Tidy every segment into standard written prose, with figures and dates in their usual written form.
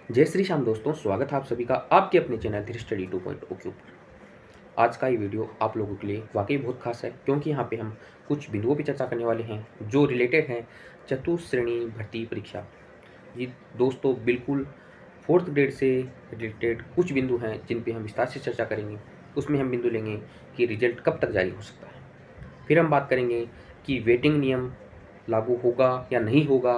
जय श्री श्याम दोस्तों, स्वागत है आप सभी का आपके अपने चैनल थ्री स्टडी 2.0 के ऊपर। आज का ये वीडियो आप लोगों के लिए वाकई बहुत खास है, क्योंकि यहाँ पे हम कुछ बिंदुओं पर चर्चा करने वाले हैं जो रिलेटेड हैं चतुश्रेणी भर्ती परीक्षा। जी दोस्तों, बिल्कुल फोर्थ ग्रेड से रिलेटेड कुछ बिंदु हैं जिन पे हम विस्तार से चर्चा करेंगे। उसमें हम बिंदु लेंगे कि रिजल्ट कब तक जारी हो सकता है। फिर हम बात करेंगे कि वेटिंग नियम लागू होगा या नहीं होगा,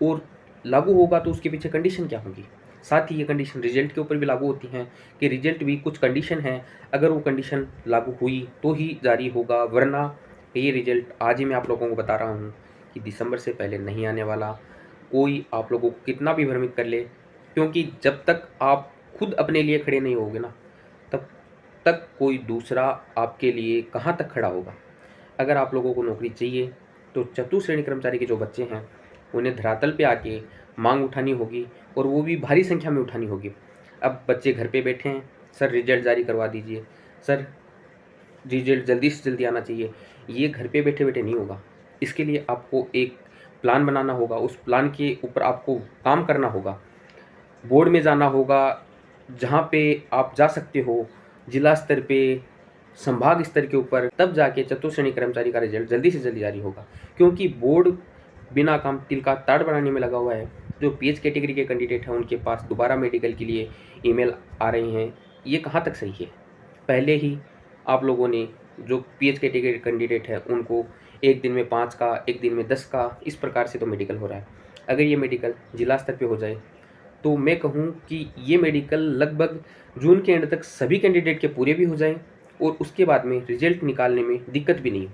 और लागू होगा तो उसके पीछे कंडीशन क्या होगी। साथ ही ये कंडीशन रिजल्ट के ऊपर भी लागू होती हैं कि रिजल्ट भी कुछ कंडीशन है, अगर वो कंडीशन लागू हुई तो ही जारी होगा, वरना ये रिजल्ट आज ही मैं आप लोगों को बता रहा हूँ कि दिसंबर से पहले नहीं आने वाला। कोई आप लोगों को कितना भी भ्रमित कर ले, क्योंकि जब तक आप खुद अपने लिए खड़े नहीं होगे ना, तब तक कोई दूसरा आपके लिए कहाँ तक खड़ा होगा। अगर आप लोगों को नौकरी चाहिए तो चतुश्रेणी कर्मचारी के जो बच्चे हैं उन्हें धरातल पे आके मांग उठानी होगी, और वो भी भारी संख्या में उठानी होगी। अब बच्चे घर पे बैठे हैं, सर रिजल्ट जारी करवा दीजिए, सर रिजल्ट जल्दी से जल्दी आना चाहिए। ये घर पे बैठे बैठे नहीं होगा। इसके लिए आपको एक प्लान बनाना होगा, उस प्लान के ऊपर आपको काम करना होगा, बोर्ड में जाना होगा, जहाँ पे आप जा सकते हो, जिला स्तर पे, संभाग स्तर के ऊपर, तब जाके चतुश्रेणी कर्मचारी का रिजल्ट जल्दी से जल्दी जारी होगा। क्योंकि बोर्ड बिना काम तिल का ताड़ बनाने में लगा हुआ है। जो पीएच कैटेगरी के कैंडिडेट हैं उनके पास दोबारा मेडिकल के लिए ईमेल आ रही हैं। ये कहाँ तक सही है? पहले ही आप लोगों ने जो पीएच कैटेगरी कैंडिडेट है उनको एक दिन में 5 का, एक दिन में 10 का, इस प्रकार से तो मेडिकल हो रहा है। अगर ये मेडिकल जिला स्तर पे हो जाए तो मैं कहूँ कि ये मेडिकल लगभग जून के एंड तक सभी कैंडिडेट के पूरे भी हो जाएं, और उसके बाद में रिजल्ट निकालने में दिक्कत भी नहीं हो।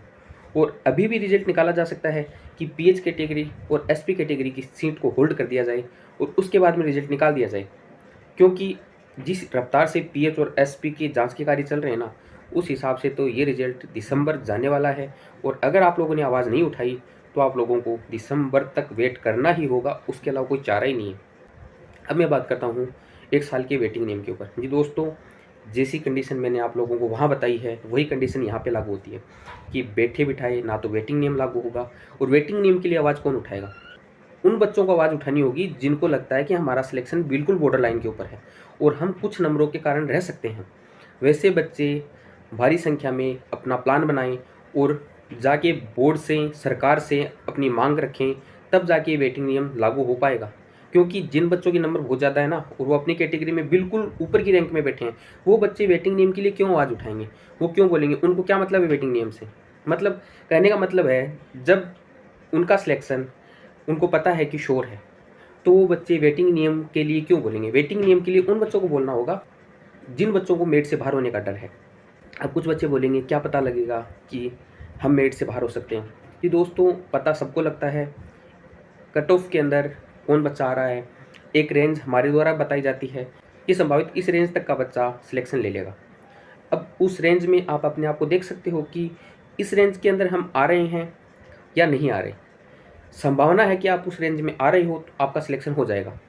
और अभी भी रिजल्ट निकाला जा सकता है कि पीएच कैटेगरी और एसपी कैटेगरी की सीट को होल्ड कर दिया जाए और उसके बाद में रिजल्ट निकाल दिया जाए। क्योंकि जिस रफ्तार से पीएच और एसपी की जांच के कार्य चल रहे हैं ना, उस हिसाब से तो ये रिजल्ट दिसंबर जाने वाला है। और अगर आप लोगों ने आवाज़ नहीं उठाई तो आप लोगों को दिसंबर तक वेट करना ही होगा, उसके अलावा कोई चारा ही नहीं है। अब मैं बात करता हूँ 1 साल के वेटिंग नियम के ऊपर। जी दोस्तों, जैसी कंडीशन मैंने आप लोगों को वहाँ बताई है वही कंडीशन यहाँ पे लागू होती है कि बैठे बिठाए ना तो वेटिंग नियम लागू होगा। और वेटिंग नियम के लिए आवाज़ कौन उठाएगा? उन बच्चों को आवाज़ उठानी होगी जिनको लगता है कि हमारा सिलेक्शन बिल्कुल बॉर्डर लाइन के ऊपर है और हम कुछ नंबरों के कारण रह सकते हैं। वैसे बच्चे भारी संख्या में अपना प्लान बनाएं और जाके बोर्ड से, सरकार से अपनी मांग रखें, तब जाके वेटिंग नियम लागू हो पाएगा। क्योंकि जिन बच्चों के नंबर बहुत ज़्यादा है ना, और वो अपनी कैटेगरी में बिल्कुल ऊपर की रैंक में बैठे हैं, वो बच्चे वेटिंग नियम के लिए क्यों आवाज़ उठाएंगे? वो क्यों बोलेंगे? उनको क्या मतलब है वेटिंग नियम से? मतलब कहने का मतलब है, जब उनका सिलेक्शन उनको पता है कि श्योर है, तो वो बच्चे वेटिंग नियम के लिए क्यों बोलेंगे? वेटिंग नियम के लिए उन बच्चों को बोलना होगा जिन बच्चों को मेरिट से बाहर होने का डर है। अब कुछ बच्चे बोलेंगे क्या पता लगेगा कि हम मेरिट से बाहर हो सकते हैं। जी दोस्तों, पता सबको लगता है कट ऑफ के अंदर कौन बच्चा आ रहा है। एक रेंज हमारे द्वारा बताई जाती है कि संभावित इस रेंज तक का बच्चा सिलेक्शन ले लेगा। अब उस रेंज में आप अपने आप को देख सकते हो कि इस रेंज के अंदर हम आ रहे हैं या नहीं आ रहे। संभावना है कि आप उस रेंज में आ रहे हो तो आपका सिलेक्शन हो जाएगा,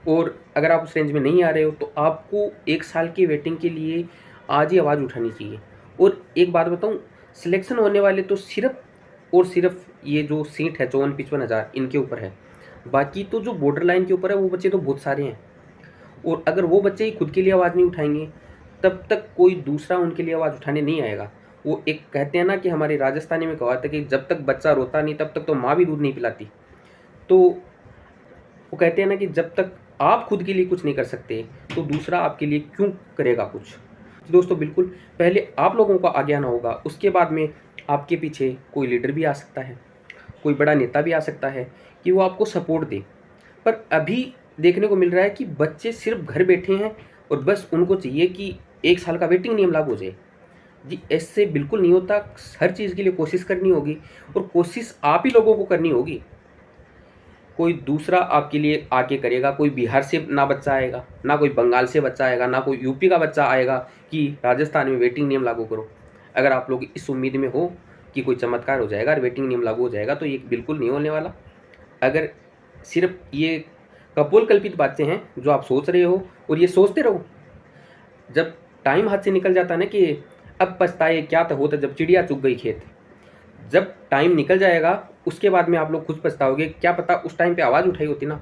और अगर आप उस रेंज में नहीं आ रहे हो तो आपको 1 साल की वेटिंग के लिए आज ही आवाज़ उठानी चाहिए। और एक बात बताऊं, सिलेक्शन होने वाले तो सिर्फ और सिर्फ ये जो सीट है 54-55 हज़ार इनके ऊपर है। बाकी तो जो बॉर्डर लाइन के ऊपर है वो बच्चे तो बहुत सारे हैं, और अगर वो बच्चे ही खुद के लिए आवाज़ नहीं उठाएंगे तब तक कोई दूसरा उनके लिए आवाज़ उठाने नहीं आएगा। वो एक कहते हैं ना कि हमारी राजस्थानी में कहावत है कि जब तक बच्चा रोता नहीं तब तक तो माँ भी दूध नहीं पिलाती। तो वो कहते हैं ना कि जब तक आप खुद के लिए कुछ नहीं कर सकते तो दूसरा आपके लिए क्यों करेगा कुछ। दोस्तों बिल्कुल, पहले आप लोगों को आगे आना होगा, उसके बाद में आपके पीछे कोई लीडर भी आ सकता है, कोई बड़ा नेता भी आ सकता है कि वो आपको सपोर्ट दे। पर अभी देखने को मिल रहा है कि बच्चे सिर्फ घर बैठे हैं और बस उनको चाहिए कि 1 साल का वेटिंग नियम लागू हो जाए। जी ऐसे बिल्कुल नहीं होता। हर चीज़ के लिए कोशिश करनी होगी, और कोशिश आप ही लोगों को करनी होगी। कोई दूसरा आपके लिए आके करेगा। कोई बिहार से ना बच्चा आएगा, ना कोई बंगाल से बच्चा आएगा, ना कोई यूपी का बच्चा आएगा कि राजस्थान में वेटिंग नियम लागू करो। अगर आप लोग इस उम्मीद में हो कि कोई चमत्कार हो जाएगा और वेटिंग नियम लागू हो जाएगा, तो ये बिल्कुल नहीं होने वाला। अगर सिर्फ ये कपोल कल्पित बातें हैं जो आप सोच रहे हो और ये सोचते रहो, जब टाइम हाथ से निकल जाता है ना कि अब पछताए क्या तो होता जब चिड़िया चुग गई खेत। जब टाइम निकल जाएगा उसके बाद में आप लोग खुद पछताओगे, क्या पता उस टाइम पे आवाज़ उठाई होती ना,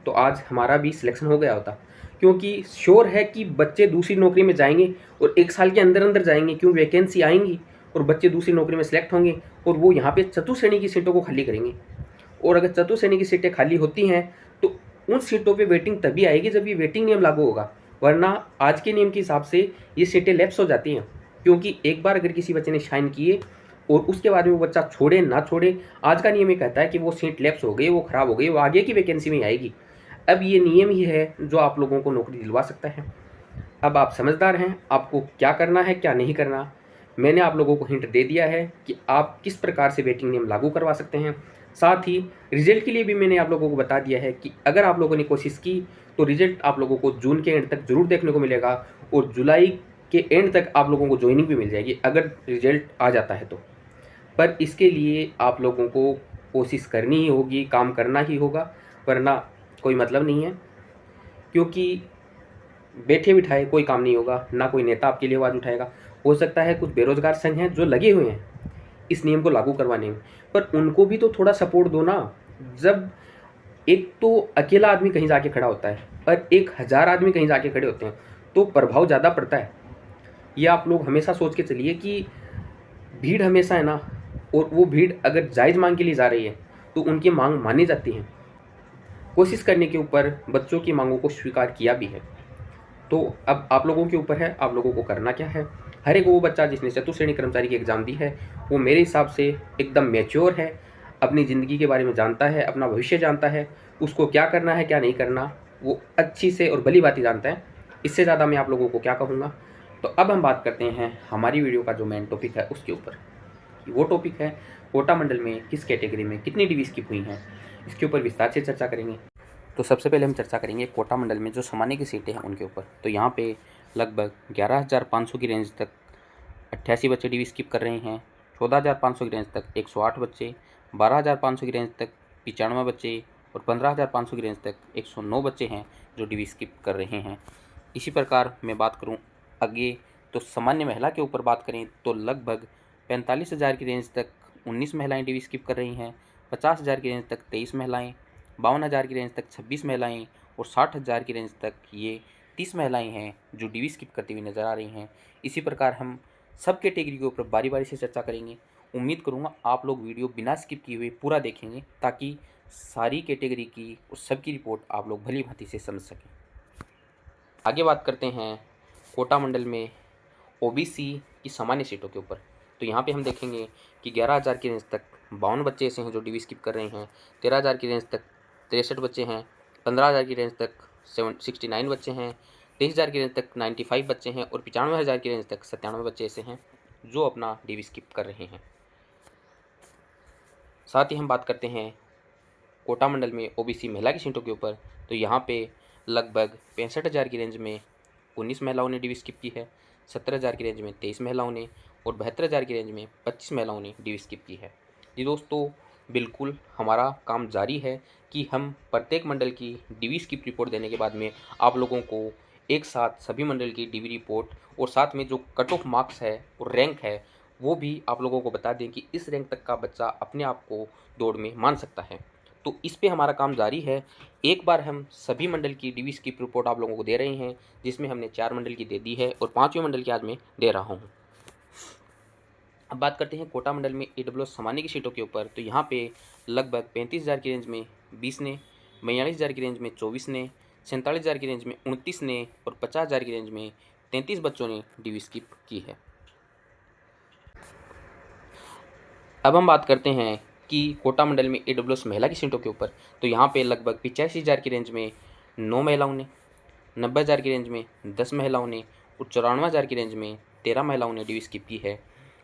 तो आज हमारा भी सिलेक्शन हो गया होता, क्योंकि श्योर है कि बच्चे दूसरी नौकरी में जाएंगे और 1 साल के अंदर अंदर जाएंगे, क्यों वैकेंसी आएंगी और बच्चे दूसरी नौकरी में सेलेक्ट होंगे और वो यहाँ पे चतुर्थ श्रेणी की सीटों को खाली करेंगे। और अगर चतुर्थ श्रेणी की सीटें खाली होती हैं तो उन सीटों पे वेटिंग तभी आएगी जब ये वेटिंग नियम लागू होगा, वरना आज के नियम के हिसाब से ये सीटें लैप्स हो जाती हैं। क्योंकि एक बार अगर किसी बच्चे ने शाइन किए और उसके बाद में वो बच्चा छोड़े ना छोड़े, आज का नियम ये कहता है कि वो सीट लैप्स हो गई, वो खराब हो गई, वो आगे की वैकेंसी में आएगी। अब ये नियम ही है जो आप लोगों को नौकरी दिलवा सकता है। अब आप समझदार हैं, आपको क्या करना है क्या नहीं करना, मैंने आप लोगों को हिंट दे दिया है कि आप किस प्रकार से वेटिंग नियम लागू करवा सकते हैं। साथ ही रिजल्ट के लिए भी मैंने आप लोगों को बता दिया है कि अगर आप लोगों ने कोशिश की तो रिजल्ट आप लोगों को जून के एंड तक जरूर देखने को मिलेगा और जुलाई के एंड तक आप लोगों को ज्वाइनिंग भी मिल जाएगी अगर रिजल्ट आ जाता है तो। पर इसके लिए आप लोगों को कोशिश करनी ही होगी, काम करना ही होगा, वरना कोई मतलब नहीं है। क्योंकि बैठे बिठाए कोई काम नहीं होगा, ना कोई नेता आपके लिए आवाज़ उठाएगा। हो सकता है कुछ बेरोजगार संघ हैं जो लगे हुए हैं इस नियम को लागू करवाने में, पर उनको भी तो थोड़ा सपोर्ट दो ना। जब एक तो अकेला आदमी कहीं जाके खड़ा होता है और 1000 आदमी कहीं जाके खड़े होते हैं तो प्रभाव ज़्यादा पड़ता है। ये आप लोग हमेशा सोच के चलिए कि भीड़ हमेशा है ना, और वो भीड़ अगर जायज़ मांग के लिए जा रही है तो उनकी मांग मानी जाती है। कोशिश करने के ऊपर बच्चों की मांगों को स्वीकार किया भी है। तो अब आप लोगों के ऊपर है, आप लोगों को करना क्या है। हर एक वो बच्चा जिसने चतुर्थ श्रेणी कर्मचारी की एग्ज़ाम दी है वो मेरे हिसाब से एकदम मैच्योर है, अपनी ज़िंदगी के बारे में जानता है, अपना भविष्य जानता है, उसको क्या करना है क्या नहीं करना वो अच्छी से और भली भांति जानता है। इससे ज़्यादा मैं आप लोगों को क्या कहूँगा। तो अब हम बात करते हैं हमारी वीडियो का जो मेन टॉपिक है उसके ऊपर। वो टॉपिक है कोटा मंडल में किस कैटेगरी में कितनी डिवी स्किप हुई हैं, इसके ऊपर विस्तार से चर्चा करेंगे। तो सबसे पहले हम चर्चा करेंगे कोटा मंडल में जो सामान्य की सीटें हैं उनके ऊपर। तो यहाँ पे लगभग 11,500 की रेंज तक 88 बच्चे डिवी स्किप कर रहे हैं, 14,500 की रेंज तक 108 बच्चे, 12,500 की रेंज तक 95 बच्चे और 15,500 की रेंज तक 109 बच्चे हैं जो डिवी स्किप कर रहे हैं। इसी प्रकार मैं बात करूँ आगे तो सामान्य महिला के ऊपर बात करें तो लगभग 45,000 की रेंज तक 19 महिलाएँ डिवी स्किप कर रही हैं, 50,000 की रेंज तक 23 महिलाएँ, 52,000 की रेंज तक 26 महिलाएं और 60,000 की रेंज तक ये 30 महिलाएं हैं जो डिवी स्किप करती हुई नज़र आ रही हैं। इसी प्रकार हम सब कैटेगरी के ऊपर बारी बारी से चर्चा करेंगे। उम्मीद करूँगा आप लोग वीडियो बिना स्किप किए हुए पूरा देखेंगे ताकि सारी कैटेगरी की और सबकी रिपोर्ट आप लोग भली भांति से समझ सकें। आगे बात करते हैं कोटा मंडल में ओबीसी की सामान्य सीटों के ऊपर। तो यहाँ पे हम देखेंगे कि 11,000 की रेंज तक 52 बच्चे ऐसे हैं जो डिवी स्किप कर रहे हैं, 13,000 की रेंज तक 63 बच्चे हैं, 15,000 की रेंज तक 69 बच्चे हैं, 23,000 की रेंज तक 95 बच्चे हैं और 95,000 की रेंज तक 97 बच्चे ऐसे हैं जो अपना डिवी स्किप कर रहे हैं। साथ ही हम बात करते हैं कोटा मंडल में ओबीसी महिला की सीटों के ऊपर। तो यहाँ पे लगभग 65,000 की रेंज में 19 महिलाओं ने डिवी स्किप की है, 70,000 की रेंज में 23 महिलाओं ने और 72,000 की रेंज में 25 महिलाओं ने डिवी स्किप की है। जी दोस्तों, बिल्कुल हमारा काम जारी है कि हम प्रत्येक मंडल की डिवी स्किप रिपोर्ट देने के बाद में आप लोगों को एक साथ सभी मंडल की डिवी रिपोर्ट और साथ में जो कट ऑफ मार्क्स है और रैंक है वो भी आप लोगों को बता दें कि इस रैंक तक का बच्चा अपने आप को दौड़ में मान सकता है। तो इस पे हमारा काम जारी है। एक बार हम सभी मंडल की डिवी स्किप रिपोर्ट आप लोगों को दे रहे हैं जिसमें हमने 4 मंडल की दे दी है और 5वें मंडल की आज मैं दे रहा हूँ। अब बात करते हैं कोटा मंडल में ईडब्ल्यूएस सामान्य की सीटों के ऊपर। तो यहाँ पे लगभग 35,000 की रेंज में 20 ने, 42,000 की रेंज में 24 ने, 47,000 की रेंज में 29 ने और 50,000 की रेंज में 33 बच्चों ने डिवी स्किप की है। अब हम बात करते हैं कि कोटा मंडल में ईडब्ल्यूएस महिला की सीटों के ऊपर। तो यहाँ पे लगभग 85,000 की रेंज में 9 महिलाओं ने, 90,000 की रेंज में 10 महिलाओं ने और 94,000 की रेंज में 13 महिलाओं ने डिवी स्किप की है।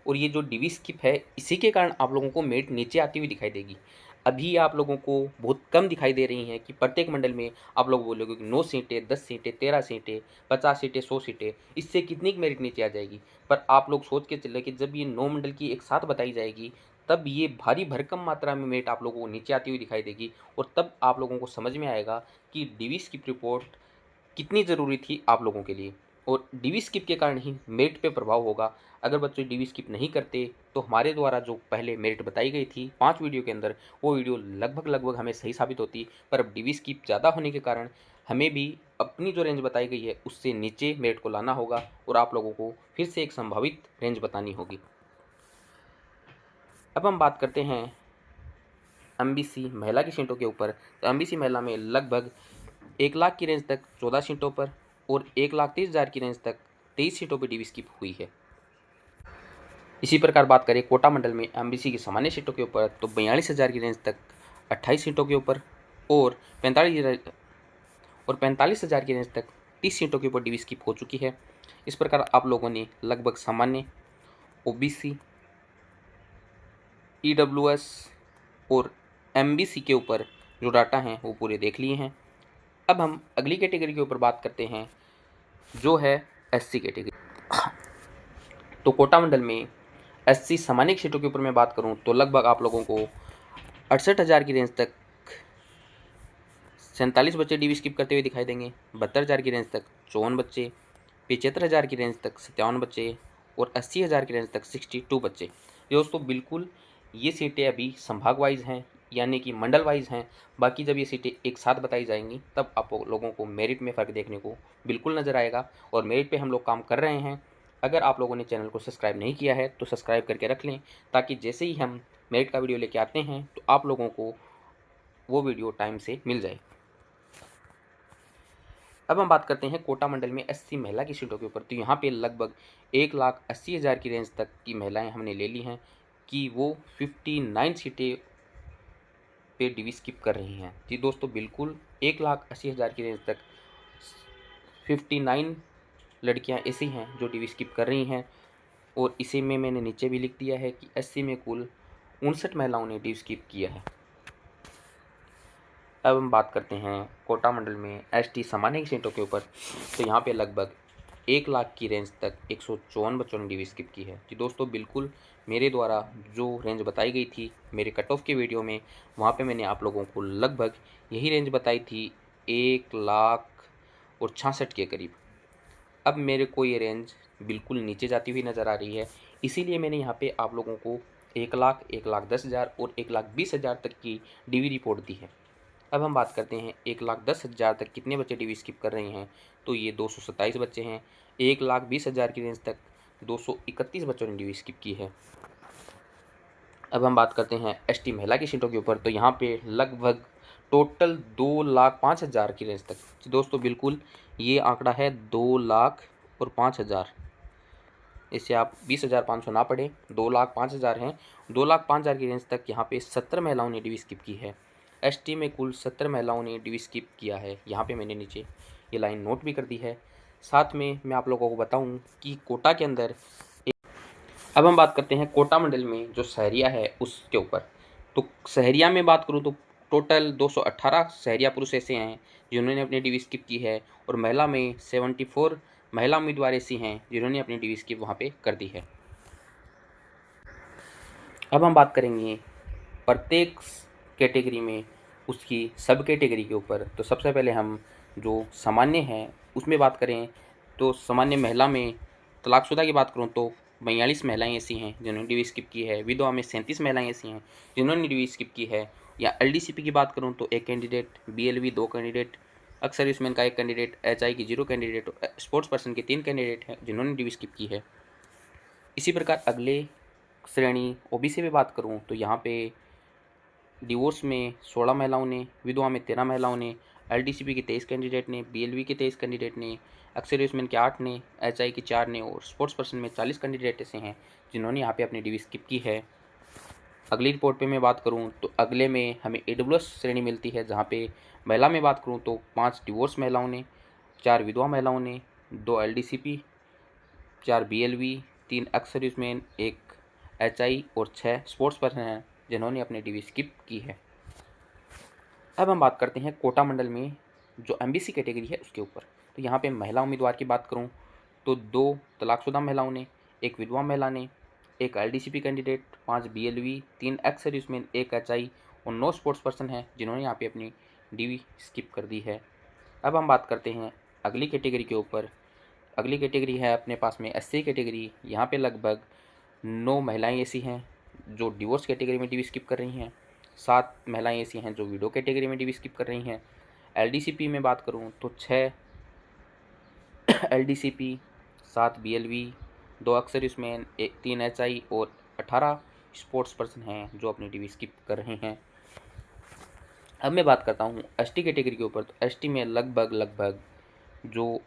और ये जो डिवी स्किप है इसी के कारण आप लोगों को मेरिट नीचे आती हुई दिखाई देगी। अभी आप लोगों को बहुत कम दिखाई दे रही हैं कि प्रत्येक मंडल में आप लोग बोलोगे कि 9 सीटें, 10 सीटें, 13 सीटें, 50 सीटें, 100 सीटें, इससे कितनी मेरिट नीचे आ जाएगी। पर आप लोग सोच के चले कि जब ये 9 मंडल की एक साथ बताई जाएगी तब ये भारी भरकम मात्रा में मेरिट आप लोगों को नीचे आती हुई दिखाई देगी और तब आप लोगों को समझ में आएगा कि डिवी स्किप रिपोर्ट कितनी ज़रूरी थी आप लोगों के लिए। और डीवी स्किप के कारण ही मेरिट पे प्रभाव होगा। अगर बच्चे डीवी स्किप नहीं करते तो हमारे द्वारा जो पहले मेरिट बताई गई थी 5 वीडियो के अंदर, वो वीडियो लगभग हमें सही साबित होती, पर अब डीवी स्किप ज़्यादा होने के कारण हमें भी अपनी जो रेंज बताई गई है उससे नीचे मेरिट को लाना होगा और आप लोगों को फिर से एक संभावित रेंज बतानी होगी। अब हम बात करते हैं एमबीसी महिला की सीटों के ऊपर। तो एमबीसी महिला में लगभग 1 लाख की रेंज तक 14 सीटों पर और 1,30,000 की रेंज तक 23 सीटों पर डीवी स्किप हुई है। इसी प्रकार बात करें कोटा मंडल में एमबीसी की सामान्य सीटों के ऊपर, तो 42,000 की रेंज तक 28 सीटों के ऊपर और 45,000 की रेंज तक 30 सीटों के ऊपर डीवी स्किप हो चुकी है। इस प्रकार आप लोगों ने लगभग सामान्य, ओबीसी, ईडब्ल्यूएस और एमबीसी के ऊपर जो डाटा हैं वो पूरे देख लिए हैं। अब हम अगली कैटेगरी के ऊपर बात करते हैं जो है एससी कैटेगरी। तो कोटा मंडल में एससी सामान्य सीटों के ऊपर मैं बात करूं तो लगभग आप लोगों को 68,000 की रेंज तक 47 बच्चे डीवी स्किप करते हुए दिखाई देंगे, 72,000 की रेंज तक 54 बच्चे, 75,000 की रेंज तक 57 बच्चे और 80,000 की रेंज तक 62 बच्चे। दोस्तों बिल्कुल ये सीटें अभी संभाग वाइज हैं, यानी कि मंडल वाइज हैं। बाकी जब ये सीटें एक साथ बताई जाएंगी तब आप लोगों को मेरिट में फ़र्क देखने को बिल्कुल नज़र आएगा और मेरिट पे हम लोग काम कर रहे हैं। अगर आप लोगों ने चैनल को सब्सक्राइब नहीं किया है तो सब्सक्राइब करके रख लें, ताकि जैसे ही हम मेरिट का वीडियो लेके आते हैं तो आप लोगों को वो वीडियो टाइम से मिल जाए। अब हम बात करते हैं कोटा मंडल में एससी महिला की सीटों के ऊपर। तो यहाँ पे लगभग 1,80,000 की रेंज तक की महिलाएं हमने ले ली हैं कि वो 59 सीटें पे डीवी स्किप कर रही हैं। जी दोस्तों बिल्कुल 1,80,000 की रेंज तक 59 लड़कियां ऐसी हैं जो डीवी स्किप कर रही हैं। और इसी में मैंने नीचे भी लिख दिया है कि एससी में कुल 59 महिलाओं ने डीवी स्किप किया है। अब हम बात करते हैं कोटा मंडल में एसटी सामान्य की सीटों के ऊपर। तो यहाँ पे लगभग 1 लाख की रेंज तक 154 बच्चों ने डीवी स्किप की है। जी दोस्तों बिल्कुल मेरे द्वारा जो रेंज बताई गई थी मेरे कट ऑफ के वीडियो में, वहाँ पे मैंने आप लोगों को लगभग यही रेंज बताई थी, 1,66,000 के करीब। अब मेरे को ये रेंज बिल्कुल नीचे जाती हुई नज़र आ रही है, इसीलिए मैंने यहाँ पे आप लोगों को 1 लाख, 1,10,000 और 1,20,000 तक की डीवी रिपोर्ट दी है। अब हम बात करते हैं 1,10,000 तक कितने बच्चे डीवी स्किप कर रहे हैं। तो ये 227 बच्चे हैं। 1,20,000 की रेंज तक 231 बच्चों ने डीवी स्किप की है। अब हम बात करते हैं एसटी महिला की सीटों के ऊपर। तो यहाँ पे लगभग टोटल 2,05,000 की रेंज तक। दोस्तों बिल्कुल ये आंकड़ा है 2,00,000 और 5,000, इससे आप 20,500 ना पढ़ें, 2,05,000 हैं। 2,05,000 की रेंज तक यहाँ पे 70 महिलाओं ने डीवी स्किप की है। एसटी में कुल 70 महिलाओं ने डीवी स्किप किया है। यहाँ पे मैंने नीचे ये लाइन नोट भी कर दी है। साथ में मैं आप लोगों को बताऊं कि कोटा के अंदर अब हम बात करते हैं कोटा मंडल में जो सहरिया है उसके ऊपर। तो सहरिया में बात करूं तो टोटल 218 सहरिया पुरुष ऐसे हैं जिन्होंने अपनी डीवी स्किप की है और महिला में 74 महिला उम्मीदवार ऐसी हैं जिन्होंने अपनी डीवी स्किप वहाँ पे कर दी है। अब हम बात करेंगे प्रत्येक कैटेगरी में उसकी सब कैटेगरी के ऊपर। तो सबसे पहले हम जो सामान्य हैं उसमें बात करें तो सामान्य महिला में तलाकशुदा की बात करूं तो 42 महिलाएं ऐसी हैं जिन्होंने डीवी स्किप की है। विधवा में 37 महिलाएं ऐसी हैं जिन्होंने डीवी स्किप की है। या एलडीसीपी की बात करूं तो 1 candidate, BLV 2 candidate, ex serviceman का 1 कैंडिडेट, एचआई की 0 कैंडिडेट, स्पोर्ट्स पर्सन के 3 कैंडिडेट हैं जिन्होंने डीवी स्किप की है। इसी प्रकार अगले श्रेणी ओबीसी में बात करूं तो यहाँ पे डिवोर्स में 16 महिलाओं ने, विधवा में 13 महिलाओं ने, एलडीसीपी के 23 कैंडिडेट ने, बीएलवी के 23 कैंडिडेट ने, एक्स सर्विसमैन के 8 ने, एचआई के 4 ने और स्पोर्ट्स पर्सन में 40 कैंडिडेट ऐसे हैं जिन्होंने यहाँ पे अपनी डीवी स्किप की है। अगली रिपोर्ट पे मैं बात करूँ तो अगले में हमें ईडब्ल्यूएस श्रेणी मिलती है, जहाँ पे महिला में बात करूँ तो 5 डिवोर्स महिलाओं ने, 4 विधवा महिलाओं ने, 2 एलडीसीपी, 4 बीएलवी, 3 एक्स सर्विसमैन, 1 एचआई और 6 स्पोर्ट्स पर्सन हैं जिन्होंने अपनी डीवी स्किप की है। अब हम बात करते हैं कोटा मंडल में जो एमबीसी कैटेगरी है उसके ऊपर। तो यहाँ पे महिला उम्मीदवार की बात करूँ तो 2 तलाकशुदा महिलाओं ने, 1 विधवा महिला ने, 1 LDCP candidate, 5 BLV, 3 ex serviceman, 1 HI और 9 स्पोर्ट्स पर्सन हैं जिन्होंने यहाँ पे अपनी डीवी स्किप कर दी है। अब हम बात करते हैं अगली कैटेगरी के ऊपर अगली कैटेगरी है अपने पास में एससी कैटेगरी। यहाँ पे लगभग 9 महिलाएं ऐसी हैं जो डिवोर्स कैटेगरी में डीवी स्किप कर रही हैं, 7 महिलाएं ऐसी हैं जो विडो कैटेगरी में डीवी स्किप कर रही हैं। एलडीसीपी में बात करूँ तो 6 एलडीसीपी, 7 बीएलवी, 2 एक्स-सर्विसमैन, 3 एचआई और 18 स्पोर्ट्स पर्सन हैं जो अपनी डीवी स्किप कर रहे हैं। अब मैं बात करता हूँ एसटी कैटेगरी के ऊपर। तो एसटी में लगभग जो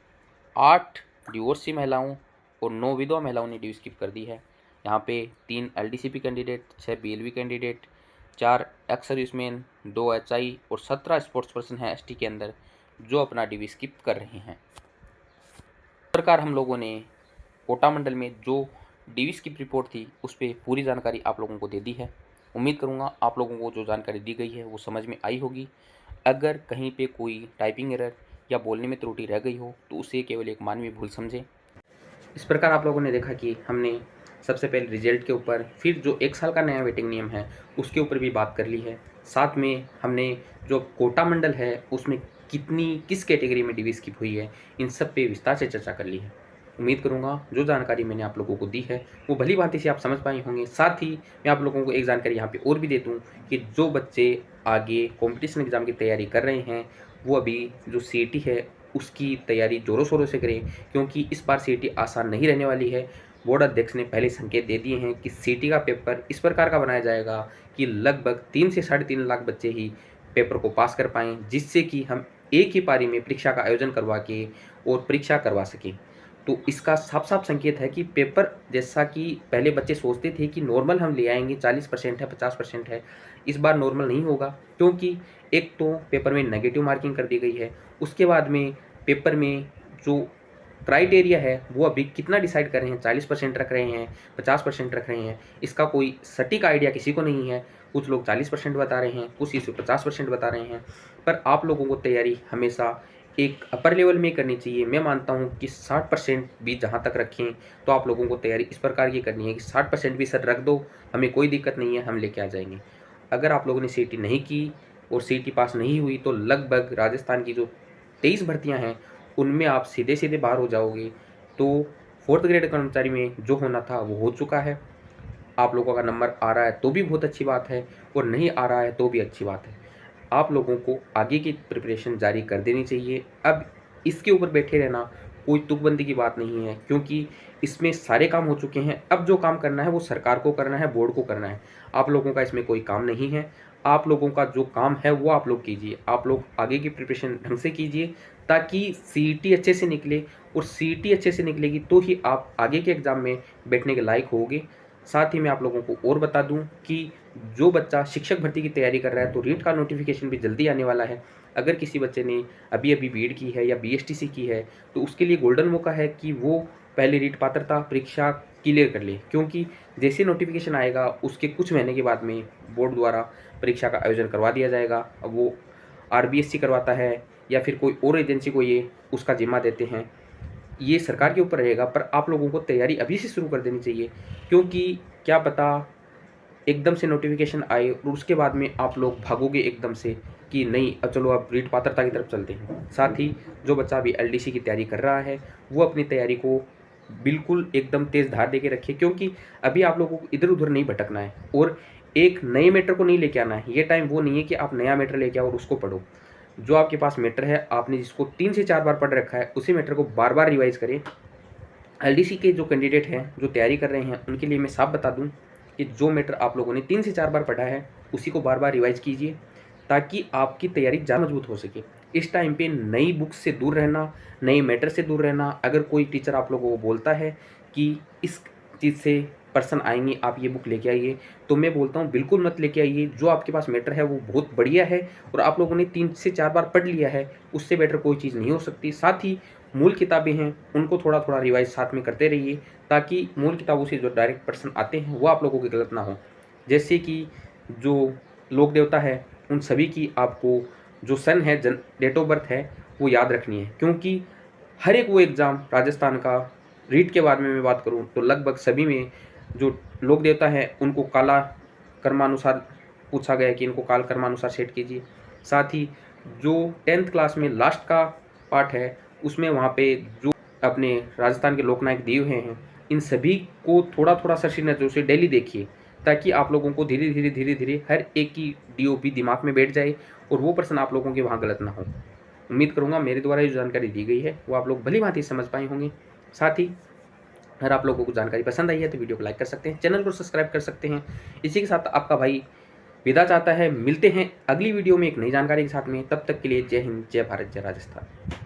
8 डिवोर्सी महिलाओं और 9 विधवा महिलाओं ने डीवी स्किप कर दी है। यहाँ पे 3 LDCP candidate, 6 BLV candidate, 4 ex serviceman, 2 HI और 17 स्पोर्ट्स पर्सन हैं एसटी के अंदर जो अपना डीवी स्किप कर रहे हैं। इस प्रकार हम लोगों ने कोटा मंडल में जो डीवी स्किप रिपोर्ट थी उस पर पूरी जानकारी आप लोगों को दे दी है। उम्मीद करूँगा आप लोगों को जो जानकारी दी गई है वो समझ में आई होगी। अगर कहीं पे कोई टाइपिंग एरर या बोलने में त्रुटि रह गई हो तो उसे केवल एक मानवीय भूल समझें। इस प्रकार आप लोगों ने देखा कि हमने सबसे पहले रिजल्ट के ऊपर, फिर जो 1 साल का नया वेटिंग नियम है उसके ऊपर भी बात कर ली है। साथ में हमने जो कोटा मंडल है उसमें किस कैटेगरी में डीवी स्किप हुई है, इन सब पे विस्तार से चर्चा कर ली है। उम्मीद करूँगा जो जानकारी मैंने आप लोगों को दी है वो भली भांति से आप समझ पाए होंगे। साथ ही मैं आप लोगों को एक जानकारी यहाँ पे और भी दे दूँ कि जो बच्चे आगे कॉम्पिटिशन एग्ज़ाम की तैयारी कर रहे हैं वो अभी जो सीईटी है उसकी तैयारी ज़ोरों शोरों से करें, क्योंकि इस बार सीईटी आसान नहीं रहने वाली है। बोर्ड अध्यक्ष ने पहले संकेत दे दिए हैं कि सीईटी का पेपर इस प्रकार का बनाया जाएगा कि लगभग 3 से 3.5 लाख बच्चे ही पेपर को पास कर पाएँ, जिससे कि हम एक ही पारी में परीक्षा का आयोजन करवा के और परीक्षा करवा सकें। तो इसका साफ-साफ संकेत है कि पेपर, जैसा कि पहले बच्चे सोचते थे कि नॉर्मल हम ले आएँगे, 40% है, 50% है, इस बार नॉर्मल नहीं होगा, क्योंकि एक तो पेपर में नेगेटिव मार्किंग कर दी गई है। उसके बाद में पेपर में जो क्राइटेरिया है वो अभी कितना डिसाइड कर रहे हैं, 40% रख रहे हैं, 50% रख रहे हैं, इसका कोई सटीक आइडिया किसी को नहीं है। कुछ लोग 40% बता रहे हैं, कुछ इसे 50% बता रहे हैं। पर आप लोगों को तैयारी हमेशा एक अपर लेवल में करनी चाहिए। मैं मानता हूँ कि 60% भी जहाँ तक रखें तो आप लोगों को तैयारी इस प्रकार की करनी है कि 60% भी सर रख दो, हमें कोई दिक्कत नहीं है, हम लेके आ जाएंगे। अगर आप लोगों ने सीईटी नहीं की और सीईटी पास नहीं हुई तो लगभग राजस्थान की जो 23 भर्तियाँ हैं उनमें आप सीधे-सीधे बाहर हो जाओगे। तो 4th ग्रेड कर्मचारी में जो होना था वो हो चुका है। आप लोगों का नंबर आ रहा है तो भी बहुत अच्छी बात है, और नहीं आ रहा है तो भी अच्छी बात है। आप लोगों को आगे की प्रिपरेशन जारी कर देनी चाहिए। अब इसके ऊपर बैठे रहना कोई तुकबंदी की बात नहीं है, क्योंकि इसमें सारे काम हो चुके हैं। अब जो काम करना है वो सरकार को करना है, बोर्ड को करना है। आप लोगों का इसमें कोई काम नहीं है। आप लोगों का जो काम है वो आप लोग कीजिए। आप लोग आगे की प्रिपरेशन ढंग से कीजिए ताकि सीईटी अच्छे से निकले, और सीईटी अच्छे से निकलेगी तो ही आप आगे के एग्ज़ाम में बैठने के लायक होगे। साथ ही मैं आप लोगों को और बता दूं कि जो बच्चा शिक्षक भर्ती की तैयारी कर रहा है तो रीट का नोटिफिकेशन भी जल्दी आने वाला है। अगर किसी बच्चे ने अभी बीएड की है या बीएसटीसी की है तो उसके लिए गोल्डन मौका है कि वो पहले रीट पात्रता परीक्षा क्लियर कर ले, क्योंकि जैसे नोटिफिकेशन आएगा उसके कुछ महीने के बाद में बोर्ड द्वारा परीक्षा का आयोजन करवा दिया जाएगा। अब वो आरबीएससी करवाता है या फिर कोई और एजेंसी को ये उसका जिम्मा देते हैं, ये सरकार के ऊपर रहेगा। पर आप लोगों को तैयारी अभी से शुरू कर देनी चाहिए, क्योंकि क्या पता एकदम से नोटिफिकेशन आए और उसके बाद में आप लोग भागोगे एकदम से कि नहीं अब चलो अब रीट पात्रता की तरफ चलते हैं। साथ ही जो बच्चा अभी एलडीसी की तैयारी कर रहा है वो अपनी तैयारी को बिल्कुल एकदम तेज़ धार देके रखे, क्योंकि अभी आप लोगों को इधर उधर नहीं भटकना है और एक नए मैटर को नहीं लेके आना है। ये टाइम वो नहीं है कि आप नया मैटर लेके आओ और उसको पढ़ो। जो आपके पास मैटर है, आपने जिसको 3 से 4 बार पढ़ रखा है, उसी मैटर को बार बार रिवाइज करें। एलडीसी के जो कैंडिडेट हैं जो तैयारी कर रहे हैं उनके लिए मैं साफ बता दूं कि जो मैटर आप लोगों ने 3 से 4 बार पढ़ा है उसी को बार बार रिवाइज कीजिए, ताकि आपकी तैयारी ज़्यादा मजबूत हो सके। इस टाइम पे नई बुक्स से दूर रहना, नए मैटर से दूर रहना। अगर कोई टीचर आप लोगों को बोलता है कि इस चीज़ से पर्सन आएंगे, आप ये बुक लेके आइए, तो मैं बोलता हूँ बिल्कुल मत लेके आइए। जो आपके पास मैटर है वो बहुत बढ़िया है और आप लोगों ने 3 से 4 बार पढ़ लिया है, उससे बेटर कोई चीज़ नहीं हो सकती। साथ ही मूल किताबें हैं उनको थोड़ा थोड़ा रिवाइज साथ में करते रहिए, ताकि मूल किताबों से जो डायरेक्ट प्रश्न आते हैं वो आप लोगों की गलत ना हो। जैसे कि जो लोक देवता है उन सभी की आपको जो सन है, डेट ऑफ बर्थ है, वो याद रखनी है, क्योंकि हर एक वो एग्ज़ाम राजस्थान का रीट के बारे में मैं बात करूँ तो लगभग सभी में जो लोक देवता है उनको काला कर्मानुसार पूछा गया है कि इनको काल कर्मानुसार सेट कीजिए। साथ ही जो 10th क्लास में लास्ट का पार्ट है उसमें वहाँ पे जो अपने राजस्थान के लोकनायक दिए हुए हैं, इन सभी को थोड़ा-थोड़ा सी नज़रों से डेली देखिए, ताकि आप लोगों को धीरे-धीरे हर एक की डीओपी दिमाग में बैठ जाए और वो पर्सन आप लोगों के वहाँ गलत ना हो। उम्मीद करूँगा मेरे द्वारा जो जानकारी दी गई है, वो आप लोग भली-भाँति समझ पाए होंगे। साथ ही अगर आप लोगों को जानकारी पसंद आई है तो वीडियो को लाइक कर सकते हैं, चैनल को सब्सक्राइब कर सकते हैं। इसी के साथ आपका भाई विदा चाहता है, मिलते हैं अगली वीडियो में एक नई जानकारी के साथ में। तब तक के लिए जय हिंद, जय भारत, जय राजस्थान।